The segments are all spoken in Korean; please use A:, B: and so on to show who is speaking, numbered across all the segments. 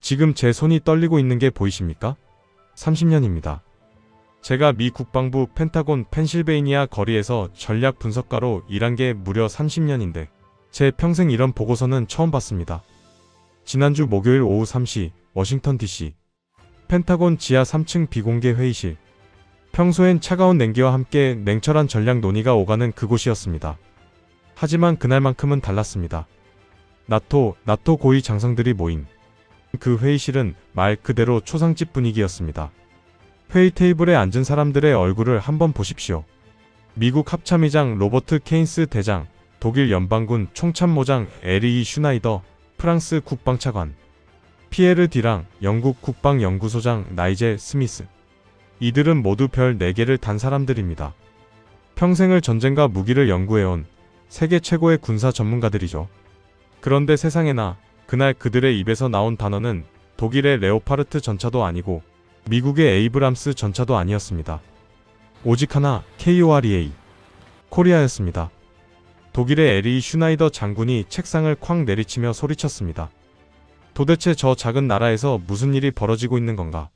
A: 지금 제 손이 떨리고 있는 게 보이십니까? 30년입니다. 제가 미 국방부 펜타곤 펜실베이니아 거리에서 전략 분석가로 일한 게 무려 30년인데 제 평생 이런 보고서는 처음 봤습니다. 지난주 목요일 오후 3시 워싱턴 DC 펜타곤 지하 3층 비공개 회의실. 평소엔 차가운 냉기와 함께 냉철한 전략 논의가 오가는 그곳이었습니다. 하지만 그날만큼은 달랐습니다. 나토 고위 장성들이 모인 그 회의실은 말 그대로 초상집 분위기였습니다. 회의 테이블에 앉은 사람들의 얼굴을 한번 보십시오. 미국 합참의장 로버트 케인스 대장, 독일 연방군 총참모장 에리히 슈나이더, 프랑스 국방차관 피에르 디랑, 영국 국방연구소장 나이젤 스미스. 이들은 모두 별 4개를 단 사람들입니다. 평생을 전쟁과 무기를 연구해온 세계 최고의 군사 전문가들이죠. 그런데 세상에나 그날 그들의 입에서 나온 단어는 독일의 레오파르트 전차도 아니고 미국의 에이브람스 전차도 아니었습니다. 오직 하나 KOREA 코리아였습니다. 독일의 에리히 슈나이더 장군이 책상을 쾅 내리치며 소리쳤습니다. 도대체 저 작은 나라에서 무슨 일이 벌어지고 있는 건가?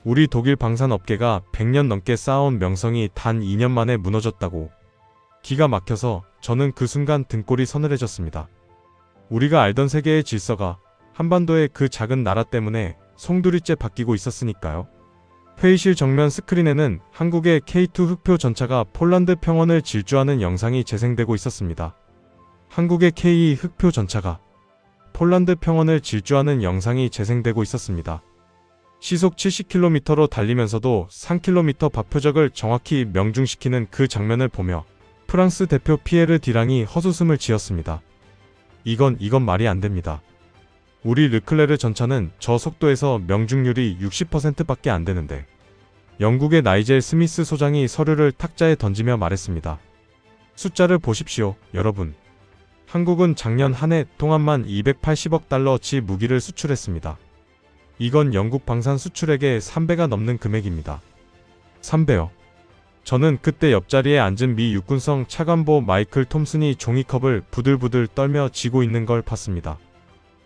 A: 우리 독일 방산업계가 100년 넘게 쌓아온 명성이 단 2년 만에 무너졌다고. 기가 막혀서 저는 그 순간 등골이 서늘해졌습니다. 우리가 알던 세계의 질서가 한반도의 그 작은 나라 때문에 송두리째 바뀌고 있었으니까요. 회의실 정면 스크린에는 한국의 K2 흑표 전차가 폴란드 평원을 질주하는 영상이 재생되고 있었습니다. 한국의 K2 흑표 전차가 폴란드 평원을 질주하는 영상이 재생되고 있었습니다. 시속 70km로 달리면서도 3km 바표적을 정확히 명중시키는 그 장면을 보며 프랑스 대표 피에르 디랑이 헛웃음을 지었습니다. 이건 말이 안 됩니다. 우리 르클레르 전차는 저 속도에서 명중률이 60%밖에 안 되는데. 영국의 나이젤 스미스 소장이 서류를 탁자에 던지며 말했습니다. 숫자를 보십시오, 여러분. 한국은 작년 한 해 동안만 280억 달러어치 무기를 수출했습니다. 이건 영국 방산 수출액의 3배가 넘는 금액입니다. 3배요. 저는 그때 옆자리에 앉은 미 육군성 차관보 마이클 톰슨이 종이컵을 부들부들 떨며 쥐고 있는 걸 봤습니다.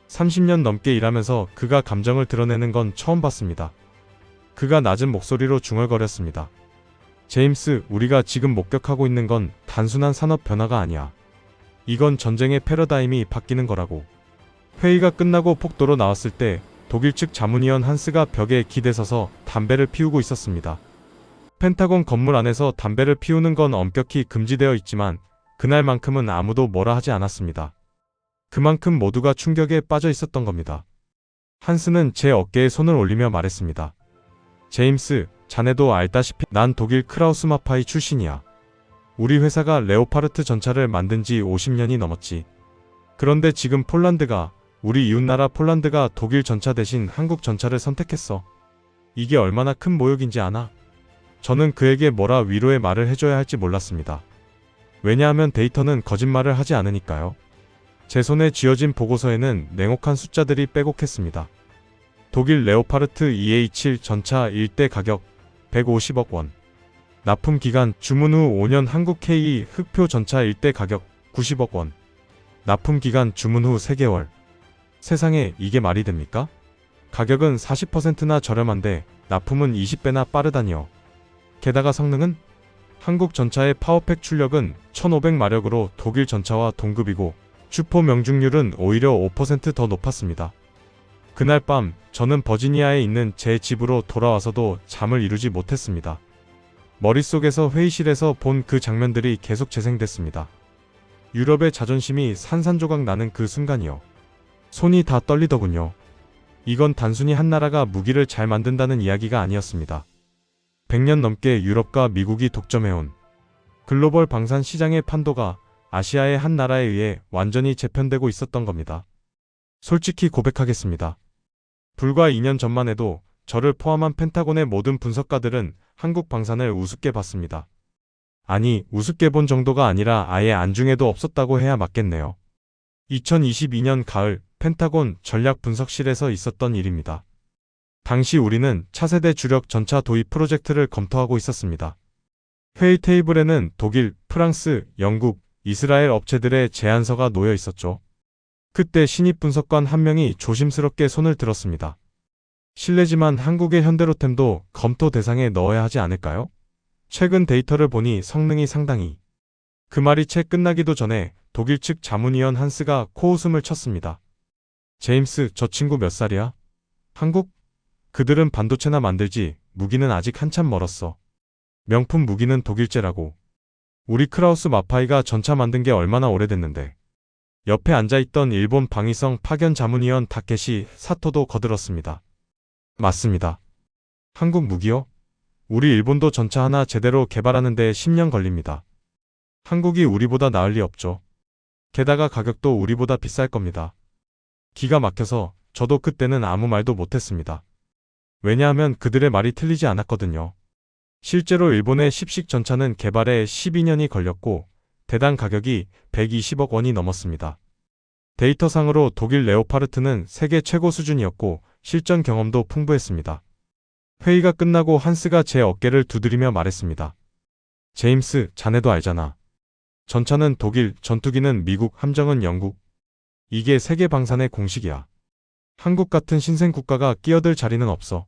A: 30년 넘게 일하면서 그가 감정을 드러내는 건 처음 봤습니다. 그가 낮은 목소리로 중얼거렸습니다. 제임스, 우리가 지금 목격하고 있는 건 단순한 산업 변화가 아니야. 이건 전쟁의 패러다임이 바뀌는 거라고. 회의가 끝나고 폭도로 나왔을 때 독일 측 자문위원 한스가 벽에 기대서서 담배를 피우고 있었습니다. 펜타곤 건물 안에서 담배를 피우는 건 엄격히 금지되어 있지만 그날만큼은 아무도 뭐라 하지 않았습니다. 그만큼 모두가 충격에 빠져 있었던 겁니다. 한스는 제 어깨에 손을 올리며 말했습니다. 제임스, 자네도 알다시피 난 독일 크라우스마파이 출신이야. 우리 회사가 레오파르트 전차를 만든 지 50년이 넘었지. 그런데 지금 폴란드가, 우리 이웃나라 폴란드가 독일 전차 대신 한국 전차를 선택했어. 이게 얼마나 큰 모욕인지 아나? 저는 그에게 뭐라 위로의 말을 해줘야 할지 몰랐습니다. 왜냐하면 데이터는 거짓말을 하지 않으니까요. 제 손에 쥐어진 보고서에는 냉혹한 숫자들이 빼곡했습니다. 독일 레오파르트 EA7 전차 1대 가격 150억 원. 납품 기간 주문 후 5년 한국 K2 흑표 전차 1대 가격 90억 원. 납품 기간 주문 후 3개월. 세상에 이게 말이 됩니까? 가격은 40%나 저렴한데 납품은 20배나 빠르다니요. 게다가 성능은? 한국 전차의 파워팩 출력은 1500마력으로 독일 전차와 동급이고 주포 명중률은 오히려 5% 더 높았습니다. 그날 밤 저는 버지니아에 있는 제 집으로 돌아와서도 잠을 이루지 못했습니다. 머릿속에서 회의실에서 본 그 장면들이 계속 재생됐습니다. 유럽의 자존심이 산산조각 나는 그 순간이요. 손이 다 떨리더군요. 이건 단순히 한 나라가 무기를 잘 만든다는 이야기가 아니었습니다. 100년 넘게 유럽과 미국이 독점해온 글로벌 방산 시장의 판도가 아시아의 한 나라에 의해 완전히 재편되고 있었던 겁니다. 솔직히 고백하겠습니다. 불과 2년 전만 해도 저를 포함한 펜타곤의 모든 분석가들은 한국 방산을 우습게 봤습니다. 아니, 우습게 본 정도가 아니라 아예 안중에도 없었다고 해야 맞겠네요. 2022년 가을 펜타곤 전략분석실에서 있었던 일입니다. 당시 우리는 차세대 주력 전차 도입 프로젝트를 검토하고 있었습니다. 회의 테이블에는 독일, 프랑스, 영국, 이스라엘 업체들의 제안서가 놓여 있었죠. 그때 신입 분석관 한 명이 조심스럽게 손을 들었습니다. 실례지만 한국의 현대로템도 검토 대상에 넣어야 하지 않을까요? 최근 데이터를 보니 성능이 상당히. 그 말이 채 끝나기도 전에 독일 측 자문위원 한스가 코웃음을 쳤습니다. 제임스, 저 친구 몇 살이야? 한국? 그들은 반도체나 만들지, 무기는 아직 한참 멀었어. 명품 무기는 독일제라고. 우리 크라우스 마파이가 전차 만든 게 얼마나 오래됐는데. 옆에 앉아있던 일본 방위성 파견 자문위원 타케시 사토도 거들었습니다. 맞습니다. 한국 무기요? 우리 일본도 전차 하나 제대로 개발하는 데 10년 걸립니다. 한국이 우리보다 나을 리 없죠. 게다가 가격도 우리보다 비쌀 겁니다. 기가 막혀서 저도 그때는 아무 말도 못했습니다. 왜냐하면 그들의 말이 틀리지 않았거든요. 실제로 일본의 10식 전차는 개발에 12년이 걸렸고 대당 가격이 120억 원이 넘었습니다. 데이터상으로 독일 레오파르트는 세계 최고 수준이었고 실전 경험도 풍부했습니다. 회의가 끝나고 한스가 제 어깨를 두드리며 말했습니다. 제임스, 자네도 알잖아. 전차는 독일, 전투기는 미국, 함정은 영국. 이게 세계 방산의 공식이야. 한국 같은 신생 국가가 끼어들 자리는 없어.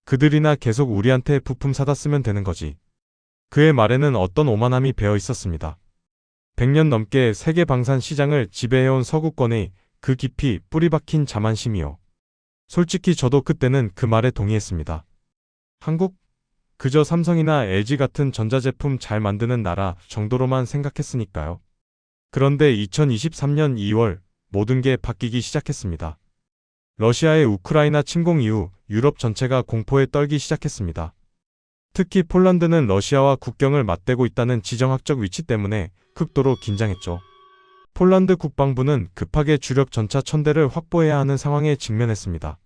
A: 그들이나 계속 우리한테 부품 사다 쓰면 되는 거지. 그의 말에는 어떤 오만함이 배어 있었습니다. 100년 넘게 세계 방산 시장을 지배해온 서구권의 그 깊이 뿌리 박힌 자만심이요. 솔직히 저도 그때는 그 말에 동의했습니다. 한국? 그저 삼성이나 LG 같은 전자제품 잘 만드는 나라 정도로만 생각했으니까요. 그런데 2023년 2월 모든 게 바뀌기 시작했습니다. 러시아의 우크라이나 침공 이후 유럽 전체가 공포에 떨기 시작했습니다. 특히 폴란드는 러시아와 국경을 맞대고 있다는 지정학적 위치 때문에 극도로 긴장했죠. 폴란드 국방부는 급하게 주력 전차 1000대를 확보해야 하는 상황에 직면했습니다.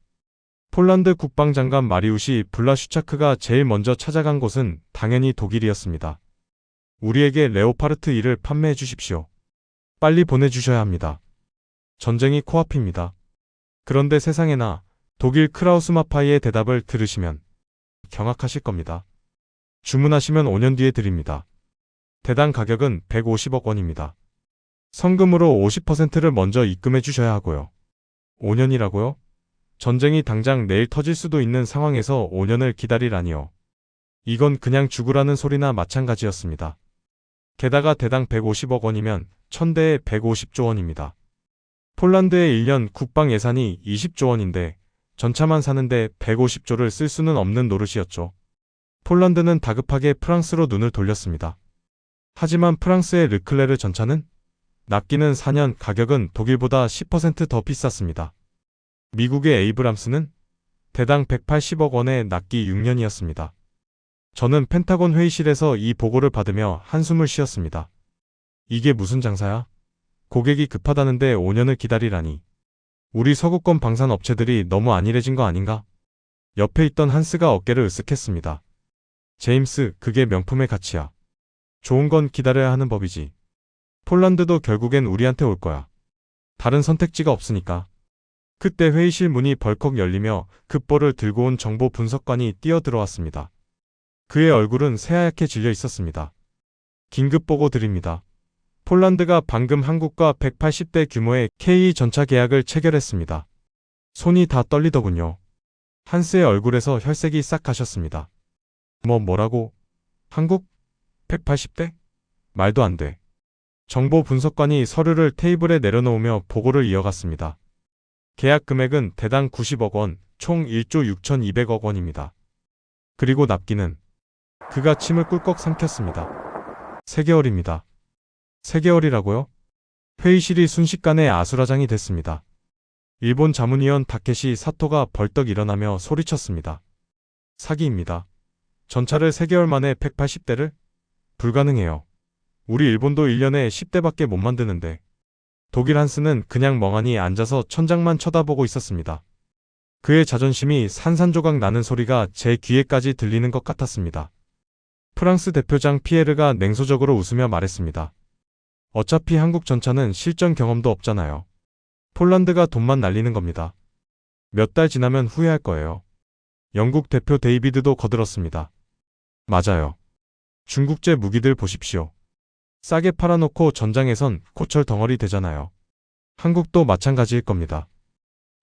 A: 폴란드 국방장관 마리우시 블라슈차크가 제일 먼저 찾아간 곳은 당연히 독일이었습니다. 우리에게 레오파르트 2를 판매해 주십시오. 빨리 보내주셔야 합니다. 전쟁이 코앞입니다. 그런데 세상에나 독일 크라우스마파이의 대답을 들으시면 경악하실 겁니다. 주문하시면 5년 뒤에 드립니다. 대당 가격은 150억 원입니다. 성금으로 50%를 먼저 입금해 주셔야 하고요. 5년이라고요? 전쟁이 당장 내일 터질 수도 있는 상황에서 5년을 기다리라니요. 이건 그냥 죽으라는 소리나 마찬가지였습니다. 게다가 대당 150억 원이면 1000대에 150조 원입니다. 폴란드의 1년 국방 예산이 20조 원인데 전차만 사는데 150조를 쓸 수는 없는 노릇이었죠. 폴란드는 다급하게 프랑스로 눈을 돌렸습니다. 하지만 프랑스의 르클레르 전차는? 납기는 4년, 가격은 독일보다 10% 더 비쌌습니다. 미국의 에이브람스는? 대당 180억 원에 납기 6년이었습니다. 저는 펜타곤 회의실에서 이 보고를 받으며 한숨을 쉬었습니다. 이게 무슨 장사야? 고객이 급하다는데 5년을 기다리라니. 우리 서구권 방산 업체들이 너무 안일해진 거 아닌가? 옆에 있던 한스가 어깨를 으쓱했습니다. 제임스, 그게 명품의 가치야. 좋은 건 기다려야 하는 법이지. 폴란드도 결국엔 우리한테 올 거야. 다른 선택지가 없으니까. 그때 회의실 문이 벌컥 열리며 급보를 들고 온 정보 분석관이 뛰어들어왔습니다. 그의 얼굴은 새하얗게 질려 있었습니다. 긴급 보고 드립니다. 폴란드가 방금 한국과 180대 규모의 K 전차 계약을 체결했습니다. 손이 다 떨리더군요. 한스의 얼굴에서 혈색이 싹 가셨습니다. 뭐라고? 한국? 180대? 말도 안 돼. 정보 분석관이 서류를 테이블에 내려놓으며 보고를 이어갔습니다. 계약 금액은 대당 90억 원, 총 1조 6,200억 원입니다. 그리고 납기는 그가 침을 꿀꺽 삼켰습니다. 3개월입니다. 3개월이라고요? 회의실이 순식간에 아수라장이 됐습니다. 일본 자문위원 타케시 사토가 벌떡 일어나며 소리쳤습니다. 사기입니다. 전차를 3개월 만에 180대를? 불가능해요. 우리 일본도 1년에 10대밖에 못 만드는데. 독일 한스는 그냥 멍하니 앉아서 천장만 쳐다보고 있었습니다. 그의 자존심이 산산조각 나는 소리가 제 귀에까지 들리는 것 같았습니다. 프랑스 대표장 피에르가 냉소적으로 웃으며 말했습니다. 어차피 한국 전차는 실전 경험도 없잖아요. 폴란드가 돈만 날리는 겁니다. 몇 달 지나면 후회할 거예요. 영국 대표 데이비드도 거들었습니다. 맞아요. 중국제 무기들 보십시오. 싸게 팔아놓고 전장에선 고철 덩어리 되잖아요. 한국도 마찬가지일 겁니다.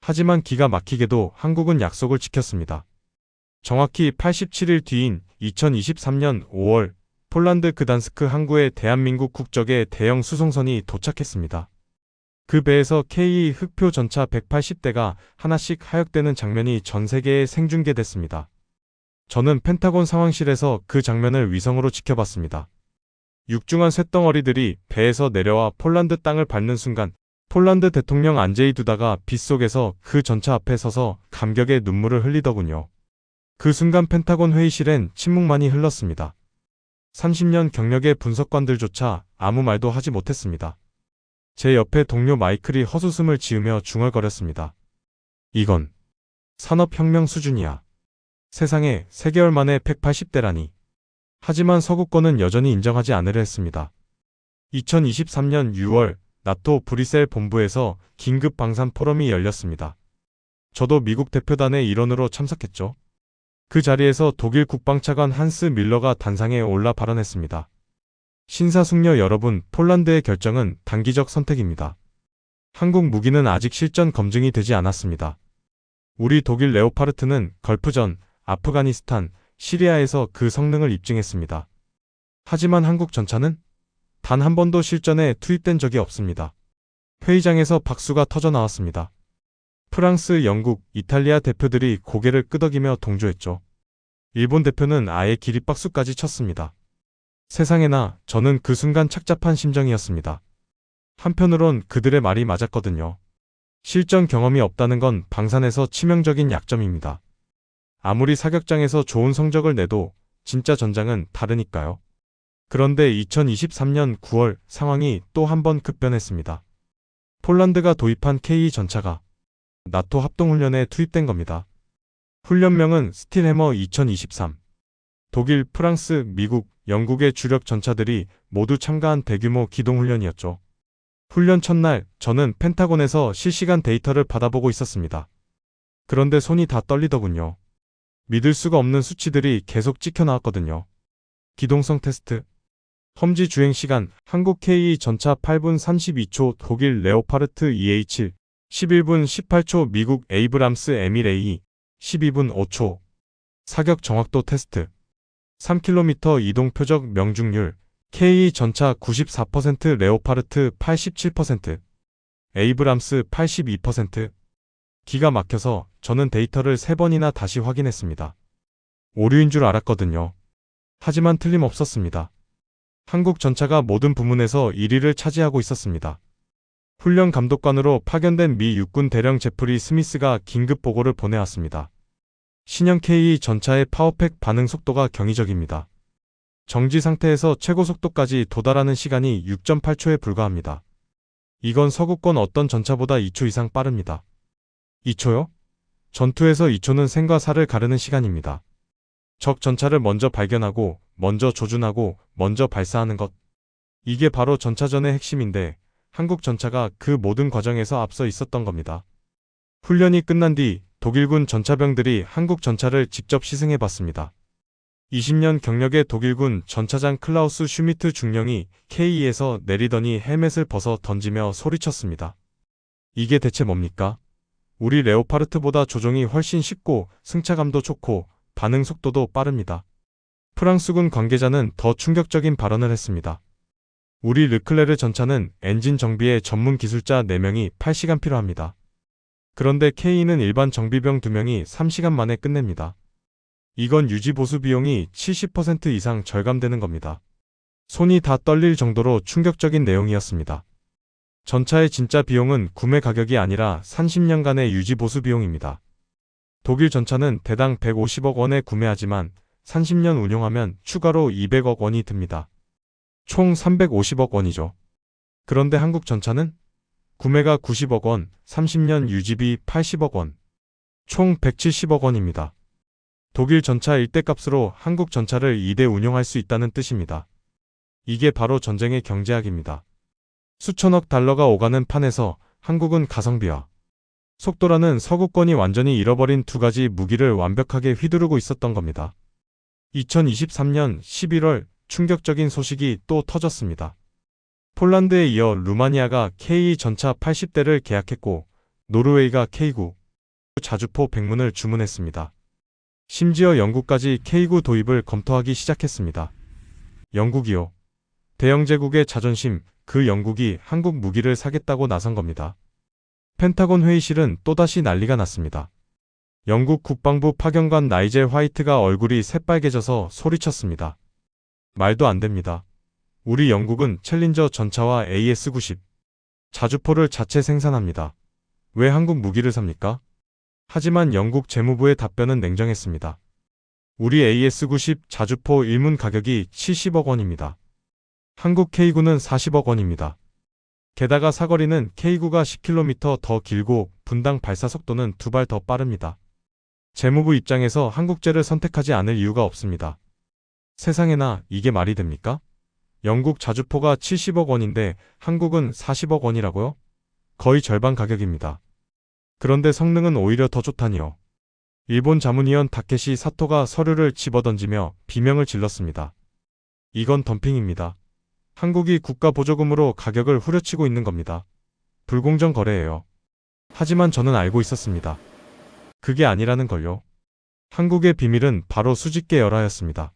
A: 하지만 기가 막히게도 한국은 약속을 지켰습니다. 정확히 87일 뒤인 2023년 5월 폴란드 그단스크 항구에 대한민국 국적의 대형 수송선이 도착했습니다. 그 배에서 KE 흑표 전차 180대가 하나씩 하역되는 장면이 전 세계에 생중계됐습니다. 저는 펜타곤 상황실에서 그 장면을 위성으로 지켜봤습니다. 육중한 쇳덩어리들이 배에서 내려와 폴란드 땅을 밟는 순간 폴란드 대통령 안제이 두다가 빗속에서 그 전차 앞에 서서 감격의 눈물을 흘리더군요. 그 순간 펜타곤 회의실엔 침묵만이 흘렀습니다. 30년 경력의 분석관들조차 아무 말도 하지 못했습니다. 제 옆에 동료 마이클이 헛웃음을 지으며 중얼거렸습니다. 이건 산업혁명 수준이야. 세상에 3개월 만에 180대라니. 하지만 서구권은 여전히 인정하지 않으려 했습니다. 2023년 6월 나토 브뤼셀 본부에서 긴급 방산 포럼이 열렸습니다. 저도 미국 대표단의 일원으로 참석했죠. 그 자리에서 독일 국방차관 한스 밀러가 단상에 올라 발언했습니다. 신사숙녀 여러분, 폴란드의 결정은 단기적 선택입니다. 한국 무기는 아직 실전 검증이 되지 않았습니다. 우리 독일 레오파르트는 걸프전, 아프가니스탄, 시리아에서 그 성능을 입증했습니다. 하지만 한국 전차는 단 한 번도 실전에 투입된 적이 없습니다. 회의장에서 박수가 터져 나왔습니다. 프랑스, 영국, 이탈리아 대표들이 고개를 끄덕이며 동조했죠. 일본 대표는 아예 기립박수까지 쳤습니다. 세상에나 저는 그 순간 착잡한 심정이었습니다. 한편으론 그들의 말이 맞았거든요. 실전 경험이 없다는 건 방산에서 치명적인 약점입니다. 아무리 사격장에서 좋은 성적을 내도 진짜 전장은 다르니까요. 그런데 2023년 9월 상황이 또 한 번 급변했습니다. 폴란드가 도입한 KE 전차가 나토 합동훈련에 투입된 겁니다. 훈련명은 스틸해머 2023. 독일, 프랑스, 미국, 영국의 주력 전차들이 모두 참가한 대규모 기동훈련이었죠. 훈련 첫날 저는 펜타곤에서 실시간 데이터를 받아보고 있었습니다. 그런데 손이 다 떨리더군요. 믿을 수가 없는 수치들이 계속 찍혀 나왔거든요. 기동성 테스트. 험지 주행 시간 한국 KE 전차 8분 32초, 독일 레오파르트 EH 11분 18초, 미국 에이브람스 M1A 12분 5초. 사격 정확도 테스트. 3km 이동 표적 명중률 KE 전차 94%, 레오파르트 87%, 에이브람스 82%. 기가 막혀서 저는 데이터를 3번이나 다시 확인했습니다. 오류인 줄 알았거든요. 하지만 틀림없었습니다. 한국 전차가 모든 부문에서 1위를 차지하고 있었습니다. 훈련 감독관으로 파견된 미 육군 대령 제프리 스미스가 긴급 보고를 보내왔습니다. 신형 KE 전차의 파워팩 반응 속도가 경이적입니다. 정지 상태에서 최고 속도까지 도달하는 시간이 6.8초에 불과합니다. 이건 서구권 어떤 전차보다 2초 이상 빠릅니다. 2초요? 전투에서 2초는 생과 사를 가르는 시간입니다. 적 전차를 먼저 발견하고, 먼저 조준하고, 먼저 발사하는 것. 이게 바로 전차전의 핵심인데 한국 전차가 그 모든 과정에서 앞서 있었던 겁니다. 훈련이 끝난 뒤 독일군 전차병들이 한국 전차를 직접 시승해봤습니다. 20년 경력의 독일군 전차장 클라우스 슈미트 중령이 KE에서 내리더니 헬멧을 벗어 던지며 소리쳤습니다. 이게 대체 뭡니까? 우리 레오파르트보다 조종이 훨씬 쉽고 승차감도 좋고 반응 속도도 빠릅니다. 프랑스군 관계자는 더 충격적인 발언을 했습니다. 우리 르클레르 전차는 엔진 정비에 전문 기술자 4명이 8시간 필요합니다. 그런데 KE는 일반 정비병 2명이 3시간 만에 끝냅니다. 이건 유지보수 비용이 70% 이상 절감되는 겁니다. 손이 다 떨릴 정도로 충격적인 내용이었습니다. 전차의 진짜 비용은 구매 가격이 아니라 30년간의 유지보수 비용입니다. 독일 전차는 대당 150억 원에 구매하지만 30년 운용하면 추가로 200억 원이 듭니다. 총 350억 원이죠. 그런데 한국 전차는 구매가 90억 원, 30년 유지비 80억 원, 총 170억 원입니다. 독일 전차 1대 값으로 한국 전차를 2대 운용할 수 있다는 뜻입니다. 이게 바로 전쟁의 경제학입니다. 수천억 달러가 오가는 판에서 한국은 가성비와 속도라는 서구권이 완전히 잃어버린 두 가지 무기를 완벽하게 휘두르고 있었던 겁니다. 2023년 11월 충격적인 소식이 또 터졌습니다. 폴란드에 이어 루마니아가 K 전차 80대를 계약했고 노르웨이가 K9 자주포 100문을 주문했습니다. 심지어 영국까지 K9 도입을 검토하기 시작했습니다. 영국이요. 대영제국의 자존심, 그 영국이 한국 무기를 사겠다고 나선 겁니다. 펜타곤 회의실은 또다시 난리가 났습니다. 영국 국방부 파견관 나이젤 화이트가 얼굴이 새빨개져서 소리쳤습니다. 말도 안 됩니다. 우리 영국은 챌린저 전차와 AS-90 자주포를 자체 생산합니다. 왜 한국 무기를 삽니까? 하지만 영국 재무부의 답변은 냉정했습니다. 우리 AS-90 자주포 일문 가격이 70억 원입니다. 한국 K9는 40억 원입니다. 게다가 사거리는 K9가 10km 더 길고 분당 발사 속도는 2발 더 빠릅니다. 재무부 입장에서 한국제를 선택하지 않을 이유가 없습니다. 세상에나 이게 말이 됩니까? 영국 자주포가 70억 원인데 한국은 40억 원이라고요? 거의 절반 가격입니다. 그런데 성능은 오히려 더 좋다니요. 일본 자문위원 다케시 사토가 서류를 집어던지며 비명을 질렀습니다. 이건 덤핑입니다. 한국이 국가 보조금으로 가격을 후려치고 있는 겁니다. 불공정 거래예요. 하지만 저는 알고 있었습니다. 그게 아니라는 걸요. 한국의 비밀은 바로 수직계 열화였습니다.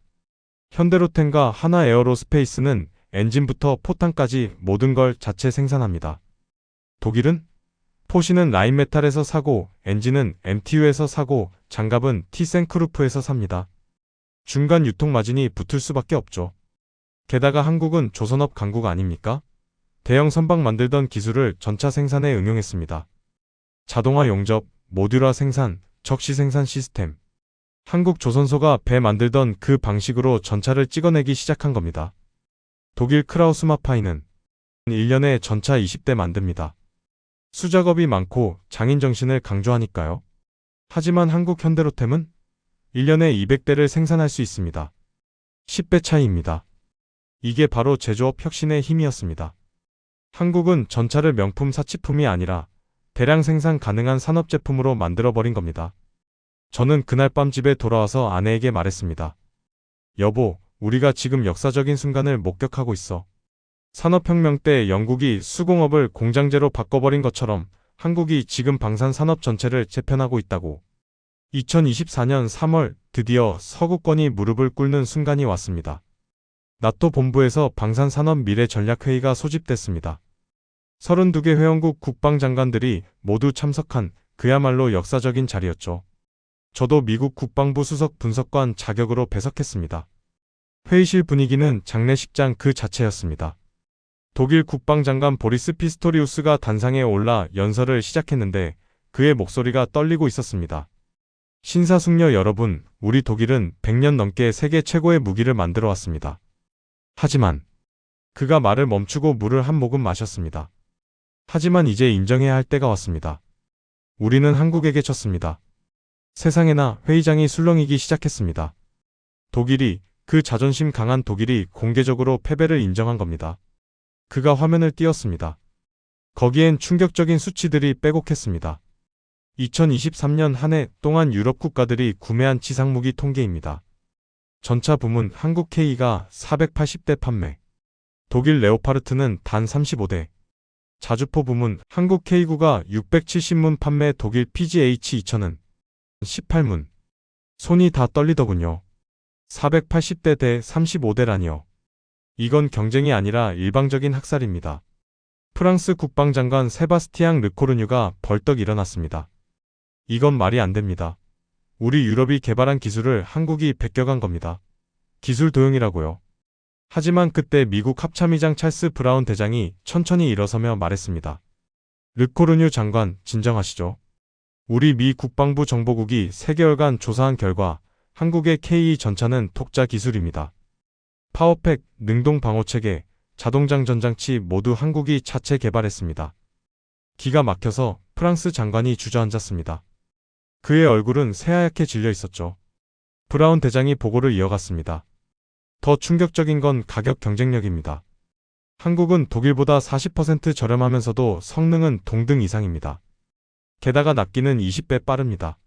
A: 현대로템과 하나에어로스페이스는 엔진부터 포탄까지 모든 걸 자체 생산합니다. 독일은? 포시는 라인메탈에서 사고, 엔진은 MTU에서 사고, 장갑은 티센크루프에서 삽니다. 중간 유통 마진이 붙을 수밖에 없죠. 게다가 한국은 조선업 강국 아닙니까? 대형 선박 만들던 기술을 전차 생산에 응용했습니다. 자동화 용접, 모듈화 생산, 적시 생산 시스템. 한국 조선소가 배 만들던 그 방식으로 전차를 찍어내기 시작한 겁니다. 독일 크라우스마파이는 1년에 전차 20대 만듭니다. 수작업이 많고 장인정신을 강조하니까요. 하지만 한국 현대로템은 1년에 200대를 생산할 수 있습니다. 10배 차이입니다. 이게 바로 제조업 혁신의 힘이었습니다. 한국은 전차를 명품 사치품이 아니라 대량 생산 가능한 산업제품으로 만들어버린 겁니다. 저는 그날 밤 집에 돌아와서 아내에게 말했습니다. 여보, 우리가 지금 역사적인 순간을 목격하고 있어. 산업혁명 때 영국이 수공업을 공장제로 바꿔버린 것처럼 한국이 지금 방산산업 전체를 재편하고 있다고. 2024년 3월 드디어 서구권이 무릎을 꿇는 순간이 왔습니다. 나토 본부에서 방산산업 미래전략회의가 소집됐습니다. 32개 회원국 국방장관들이 모두 참석한 그야말로 역사적인 자리였죠. 저도 미국 국방부 수석 분석관 자격으로 배석했습니다. 회의실 분위기는 장례식장 그 자체였습니다. 독일 국방장관 보리스 피스토리우스가 단상에 올라 연설을 시작했는데 그의 목소리가 떨리고 있었습니다. 신사숙녀 여러분, 우리 독일은 100년 넘게 세계 최고의 무기를 만들어 왔습니다. 하지만 그가 말을 멈추고 물을 한 모금 마셨습니다. 하지만 이제 인정해야 할 때가 왔습니다. 우리는 한국에게 졌습니다. 세상에나 회의장이 술렁이기 시작했습니다. 독일이, 그 자존심 강한 독일이 공개적으로 패배를 인정한 겁니다. 그가 화면을 띄웠습니다. 거기엔 충격적인 수치들이 빼곡했습니다. 2023년 한 해 동안 유럽 국가들이 구매한 지상무기 통계입니다. 전차 부문 한국 K가 480대 판매, 독일 레오파르트는 단 35대, 자주포 부문 한국 K9가 670문 판매, 독일 PGH-2000은 18문. 손이 다 떨리더군요. 480대 대 35대라니요. 이건 경쟁이 아니라 일방적인 학살입니다. 프랑스 국방장관 세바스티앙 르코르뉴가 벌떡 일어났습니다. 이건 말이 안 됩니다. 우리 유럽이 개발한 기술을 한국이 베껴간 겁니다. 기술 도용이라고요. 하지만 그때 미국 합참의장 찰스 브라운 대장이 천천히 일어서며 말했습니다. 르코르뉴 장관, 진정하시죠. 우리 미 국방부 정보국이 3개월간 조사한 결과 한국의 K 전차는 독자 기술입니다. 파워팩, 능동 방호체계, 자동장 전장치 모두 한국이 자체 개발했습니다. 기가 막혀서 프랑스 장관이 주저앉았습니다. 그의 얼굴은 새하얗게 질려 있었죠. 브라운 대장이 보고를 이어갔습니다. 더 충격적인 건 가격 경쟁력입니다. 한국은 독일보다 40% 저렴하면서도 성능은 동등 이상입니다. 게다가 낫기는 20배 빠릅니다.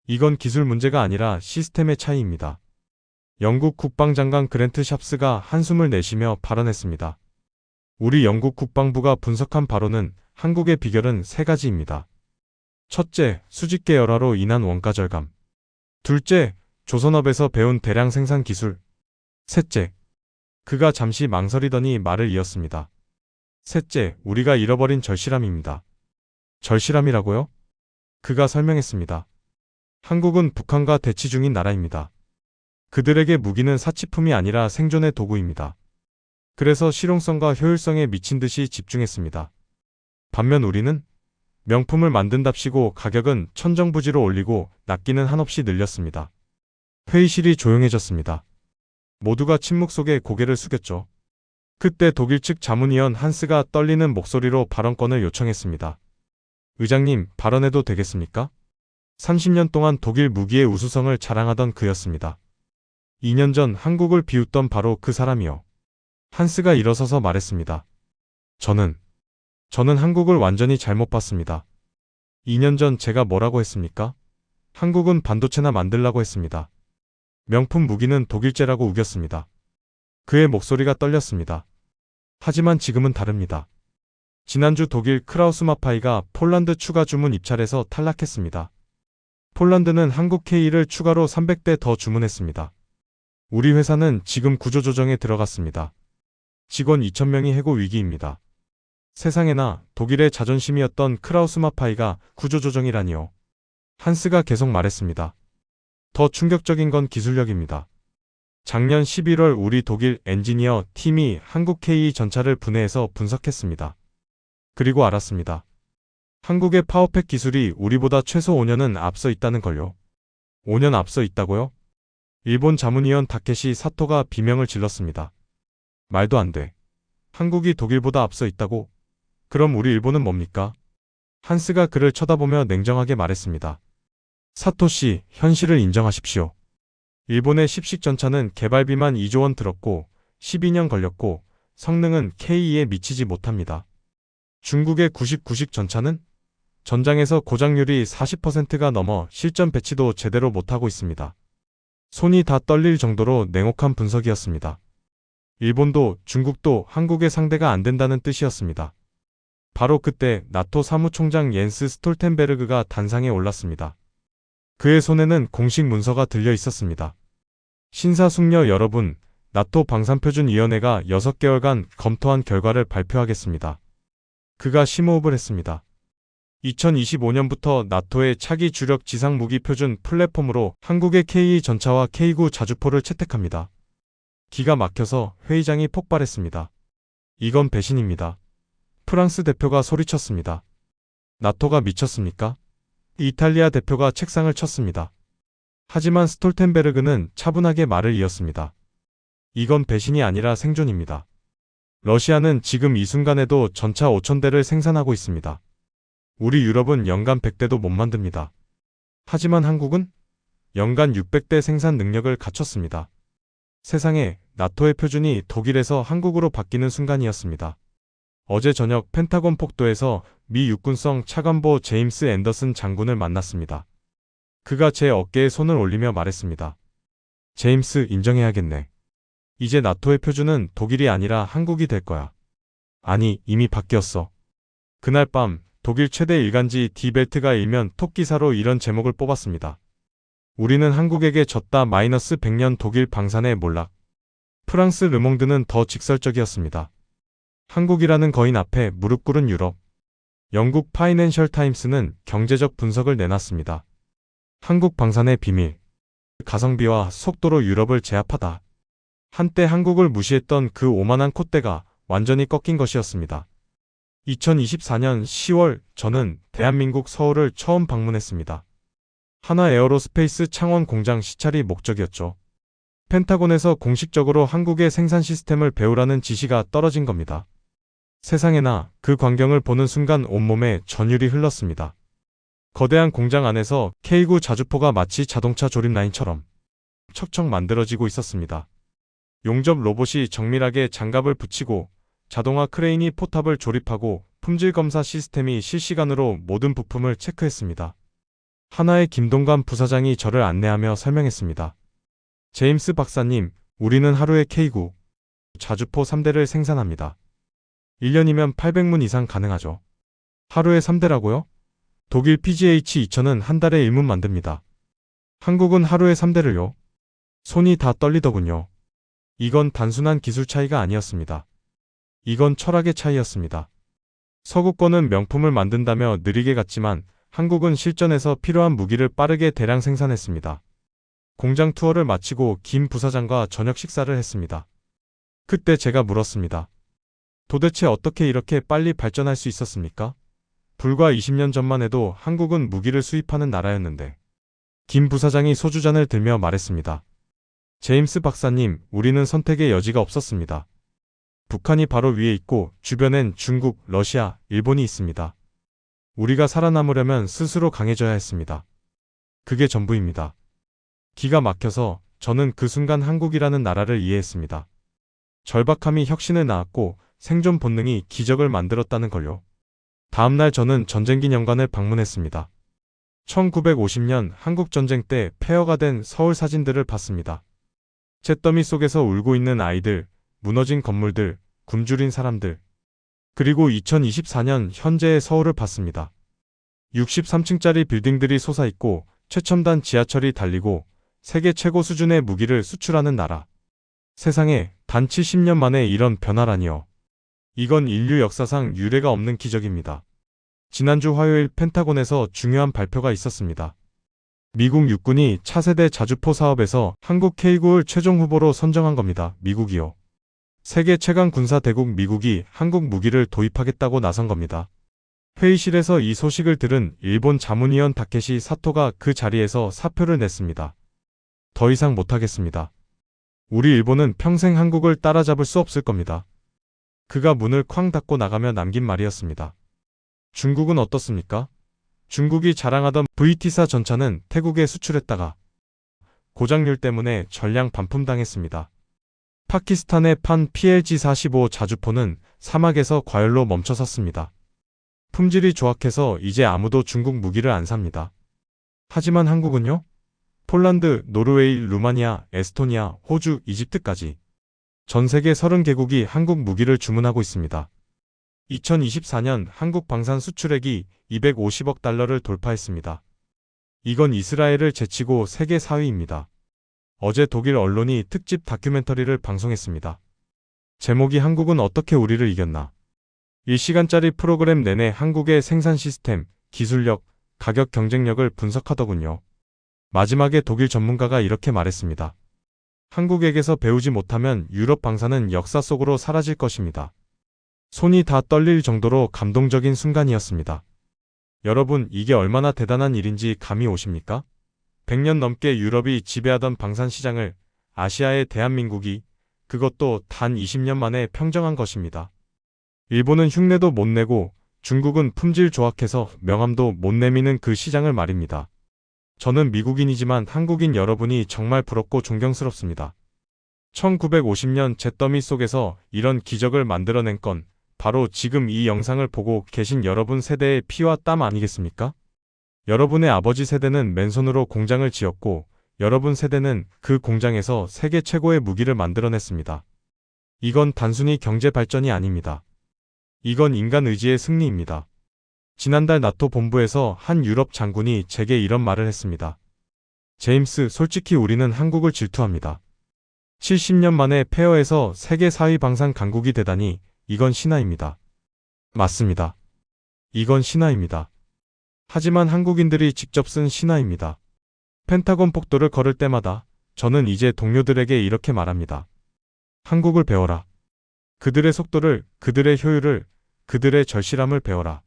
A: 이건 기술 문제가 아니라 시스템의 차이입니다. 영국 국방장관 그랜트 샵스가 한숨을 내쉬며 발언했습니다. 우리 영국 국방부가 분석한 바로는 한국의 비결은 세 가지입니다. 첫째, 수직 계열화로 인한 원가 절감. 둘째, 조선업에서 배운 대량 생산 기술. 셋째, 그가 잠시 망설이더니 말을 이었습니다. 셋째, 우리가 잃어버린 절실함입니다. 절실함이라고요? 그가 설명했습니다. 한국은 북한과 대치 중인 나라입니다. 그들에게 무기는 사치품이 아니라 생존의 도구입니다. 그래서 실용성과 효율성에 미친 듯이 집중했습니다. 반면 우리는 명품을 만든답시고 가격은 천정부지로 올리고 낚기는 한없이 늘렸습니다. 회의실이 조용해졌습니다. 모두가 침묵 속에 고개를 숙였죠. 그때 독일 측 자문위원 한스가 떨리는 목소리로 발언권을 요청했습니다. 의장님, 발언해도 되겠습니까? 30년 동안 독일 무기의 우수성을 자랑하던 그였습니다. 2년 전 한국을 비웃던 바로 그 사람이요. 한스가 일어서서 말했습니다. 저는 한국을 완전히 잘못 봤습니다. 2년 전 제가 뭐라고 했습니까? 한국은 반도체나 만들라고 했습니다. 명품 무기는 독일제라고 우겼습니다. 그의 목소리가 떨렸습니다. 하지만 지금은 다릅니다. 지난주 독일 크라우스마파이가 폴란드 추가 주문 입찰에서 탈락했습니다. 폴란드는 한국 K를 추가로 300대 더 주문했습니다. 우리 회사는 지금 구조조정에 들어갔습니다. 직원 2,000명이 해고 위기입니다. 세상에나 독일의 자존심이었던 크라우스마파이가 구조조정이라니요. 한스가 계속 말했습니다. 더 충격적인 건 기술력입니다. 작년 11월 우리 독일 엔지니어 팀이 한국 K 전차를 분해해서 분석했습니다. 그리고 알았습니다. 한국의 파워팩 기술이 우리보다 최소 5년은 앞서 있다는 걸요. 5년 앞서 있다고요? 일본 자문위원 다케시 사토가 비명을 질렀습니다. 말도 안 돼. 한국이 독일보다 앞서 있다고? 그럼 우리 일본은 뭡니까? 한스가 그를 쳐다보며 냉정하게 말했습니다. 사토 씨, 현실을 인정하십시오. 일본의 10식 전차는 개발비만 2조 원 들었고 12년 걸렸고 성능은 K에 미치지 못합니다. 중국의 99식 전차는 전장에서 고장률이 40%가 넘어 실전 배치도 제대로 못하고 있습니다. 손이 다 떨릴 정도로 냉혹한 분석이었습니다. 일본도 중국도 한국의 상대가 안 된다는 뜻이었습니다. 바로 그때 나토 사무총장 옌스 스톨텐베르그가 단상에 올랐습니다. 그의 손에는 공식 문서가 들려 있었습니다. 신사숙녀 여러분, 나토 방산표준위원회가 6개월간 검토한 결과를 발표하겠습니다. 그가 심호흡을 했습니다. 2025년부터 나토의 차기 주력 지상무기 표준 플랫폼으로 한국의 K 전차와 K9 자주포를 채택합니다. 기가 막혀서 회의장이 폭발했습니다. 이건 배신입니다. 프랑스 대표가 소리쳤습니다. 나토가 미쳤습니까? 이탈리아 대표가 책상을 쳤습니다. 하지만 스톨텐베르그는 차분하게 말을 이었습니다. 이건 배신이 아니라 생존입니다. 러시아는 지금 이 순간에도 전차 5,000대를 생산하고 있습니다. 우리 유럽은 연간 100대도 못 만듭니다. 하지만 한국은 연간 600대 생산 능력을 갖췄습니다. 세상에, 나토의 표준이 독일에서 한국으로 바뀌는 순간이었습니다. 어제 저녁 펜타곤 폭도에서 미 육군성 차관보 제임스 앤더슨 장군을 만났습니다. 그가 제 어깨에 손을 올리며 말했습니다. 제임스, 인정해야겠네. 이제 나토의 표준은 독일이 아니라 한국이 될 거야. 아니, 이미 바뀌었어. 그날 밤 독일 최대 일간지 디벨트가 일면 톱 기사로 이런 제목을 뽑았습니다. 우리는 한국에게 졌다 -100년 독일 방산의 몰락. 프랑스 르몽드는 더 직설적이었습니다. 한국이라는 거인 앞에 무릎 꿇은 유럽. 영국 파이낸셜 타임스는 경제적 분석을 내놨습니다. 한국 방산의 비밀. 가성비와 속도로 유럽을 제압하다. 한때 한국을 무시했던 그 오만한 콧대가 완전히 꺾인 것이었습니다. 2024년 10월 저는 대한민국 서울을 처음 방문했습니다. 하나 에어로스페이스 창원 공장 시찰이 목적이었죠. 펜타곤에서 공식적으로 한국의 생산 시스템을 배우라는 지시가 떨어진 겁니다. 세상에나, 그 광경을 보는 순간 온몸에 전율이 흘렀습니다. 거대한 공장 안에서 K9 자주포가 마치 자동차 조립 라인처럼 척척 만들어지고 있었습니다. 용접 로봇이 정밀하게 장갑을 붙이고 자동화 크레인이 포탑을 조립하고 품질 검사 시스템이 실시간으로 모든 부품을 체크했습니다. 하나의 김동관 부사장이 저를 안내하며 설명했습니다. 제임스 박사님, 우리는 하루에 K9 자주포 3대를 생산합니다. 1년이면 800문 이상 가능하죠. 하루에 3대라고요? 독일 PGH 2000은 한 달에 1문 만듭니다. 한국은 하루에 3대를요? 손이 다 떨리더군요. 이건 단순한 기술 차이가 아니었습니다. 이건 철학의 차이였습니다. 서구권은 명품을 만든다며 느리게 갔지만 한국은 실전에서 필요한 무기를 빠르게 대량 생산했습니다. 공장 투어를 마치고 김 부사장과 저녁 식사를 했습니다. 그때 제가 물었습니다. 도대체 어떻게 이렇게 빨리 발전할 수 있었습니까? 불과 20년 전만 해도 한국은 무기를 수입하는 나라였는데. 김 부사장이 소주잔을 들며 말했습니다. 제임스 박사님, 우리는 선택의 여지가 없었습니다. 북한이 바로 위에 있고 주변엔 중국, 러시아, 일본이 있습니다. 우리가 살아남으려면 스스로 강해져야 했습니다. 그게 전부입니다. 기가 막혀서 저는 그 순간 한국이라는 나라를 이해했습니다. 절박함이 혁신을 낳았고 생존 본능이 기적을 만들었다는 걸요. 다음날 저는 전쟁기념관을 방문했습니다. 1950년 한국전쟁 때 폐허가 된 서울 사진들을 봤습니다. 잿더미 속에서 울고 있는 아이들, 무너진 건물들, 굶주린 사람들. 그리고 2024년 현재의 서울을 봤습니다. 63층짜리 빌딩들이 솟아있고 최첨단 지하철이 달리고 세계 최고 수준의 무기를 수출하는 나라. 세상에 단 70년 만에 이런 변화라니요. 이건 인류 역사상 유례가 없는 기적입니다. 지난주 화요일 펜타곤에서 중요한 발표가 있었습니다. 미국 육군이 차세대 자주포 사업에서 한국 K9을 최종 후보로 선정한 겁니다. 미국이요. 세계 최강 군사 대국 미국이 한국 무기를 도입하겠다고 나선 겁니다. 회의실에서 이 소식을 들은 일본 자문위원 다케시 사토가 그 자리에서 사표를 냈습니다. 더 이상 못하겠습니다. 우리 일본은 평생 한국을 따라잡을 수 없을 겁니다. 그가 문을 쾅 닫고 나가며 남긴 말이었습니다. 중국은 어떻습니까? 중국이 자랑하던 VT사 전차는 태국에 수출했다가 고장률 때문에 전량 반품당했습니다. 파키스탄의 판 PLG-45 자주포는 사막에서 과열로 멈춰섰습니다. 품질이 조악해서 이제 아무도 중국 무기를 안 삽니다. 하지만 한국은요? 폴란드, 노르웨이, 루마니아, 에스토니아, 호주, 이집트까지 전 세계 30개국이 한국 무기를 주문하고 있습니다. 2024년 한국 방산 수출액이 250억 달러를 돌파했습니다. 이건 이스라엘을 제치고 세계 4위입니다. 어제 독일 언론이 특집 다큐멘터리를 방송했습니다. 제목이 한국은 어떻게 우리를 이겼나? 1시간짜리 프로그램 내내 한국의 생산 시스템, 기술력, 가격 경쟁력을 분석하더군요. 마지막에 독일 전문가가 이렇게 말했습니다. 한국에게서 배우지 못하면 유럽 방산은 역사 속으로 사라질 것입니다. 손이 다 떨릴 정도로 감동적인 순간이었습니다. 여러분, 이게 얼마나 대단한 일인지 감이 오십니까? 100년 넘게 유럽이 지배하던 방산 시장을 아시아의 대한민국이 그것도 단 20년 만에 평정한 것입니다. 일본은 흉내도 못 내고 중국은 품질 조악해서 명함도 못 내미는 그 시장을 말입니다. 저는 미국인이지만 한국인 여러분이 정말 부럽고 존경스럽습니다. 1950년 잿더미 속에서 이런 기적을 만들어낸 건 바로 지금 이 영상을 보고 계신 여러분 세대의 피와 땀 아니겠습니까? 여러분의 아버지 세대는 맨손으로 공장을 지었고 여러분 세대는 그 공장에서 세계 최고의 무기를 만들어냈습니다. 이건 단순히 경제 발전이 아닙니다. 이건 인간 의지의 승리입니다. 지난달 나토 본부에서 한 유럽 장군이 제게 이런 말을 했습니다. 제임스, 솔직히 우리는 한국을 질투합니다. 70년 만에 폐허에서 세계 4위 방산 강국이 되다니 이건 신화입니다. 맞습니다. 이건 신화입니다. 하지만 한국인들이 직접 쓴 신화입니다. 펜타곤 폭도를 걸을 때마다 저는 이제 동료들에게 이렇게 말합니다. 한국을 배워라. 그들의 속도를, 그들의 효율을, 그들의 절실함을 배워라.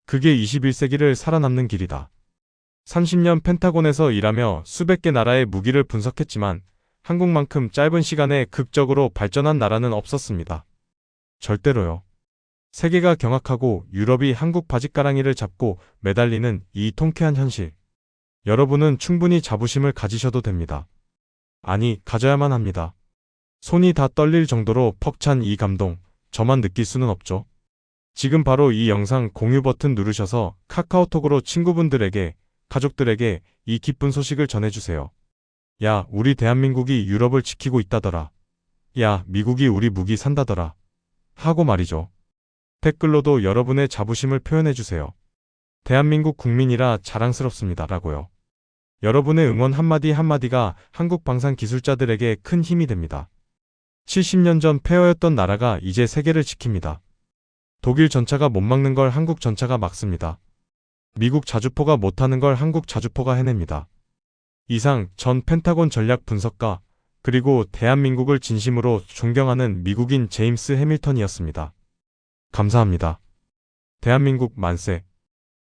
A: 그게 21세기를 살아남는 길이다. 30년 펜타곤에서 일하며 수백 개 나라의 무기를 분석했지만 한국만큼 짧은 시간에 극적으로 발전한 나라는 없었습니다. 절대로요. 세계가 경악하고 유럽이 한국 바짓가랑이를 잡고 매달리는 이 통쾌한 현실. 여러분은 충분히 자부심을 가지셔도 됩니다. 아니, 가져야만 합니다. 손이 다 떨릴 정도로 벅찬 이 감동, 저만 느낄 수는 없죠. 지금 바로 이 영상 공유 버튼 누르셔서 카카오톡으로 친구분들에게, 가족들에게 이 기쁜 소식을 전해주세요. 야, 우리 대한민국이 유럽을 지키고 있다더라. 야, 미국이 우리 무기 산다더라. 하고 말이죠. 댓글로도 여러분의 자부심을 표현해주세요. 대한민국 국민이라 자랑스럽습니다. 라고요. 여러분의 응원 한마디 한마디가 한국 방산 기술자들에게 큰 힘이 됩니다. 70년 전 폐허였던 나라가 이제 세계를 지킵니다. 독일 전차가 못 막는 걸 한국 전차가 막습니다. 미국 자주포가 못하는 걸 한국 자주포가 해냅니다. 이상 전 펜타곤 전략 분석가 그리고 대한민국을 진심으로 존경하는 미국인 제임스 해밀턴이었습니다. 감사합니다. 대한민국 만세!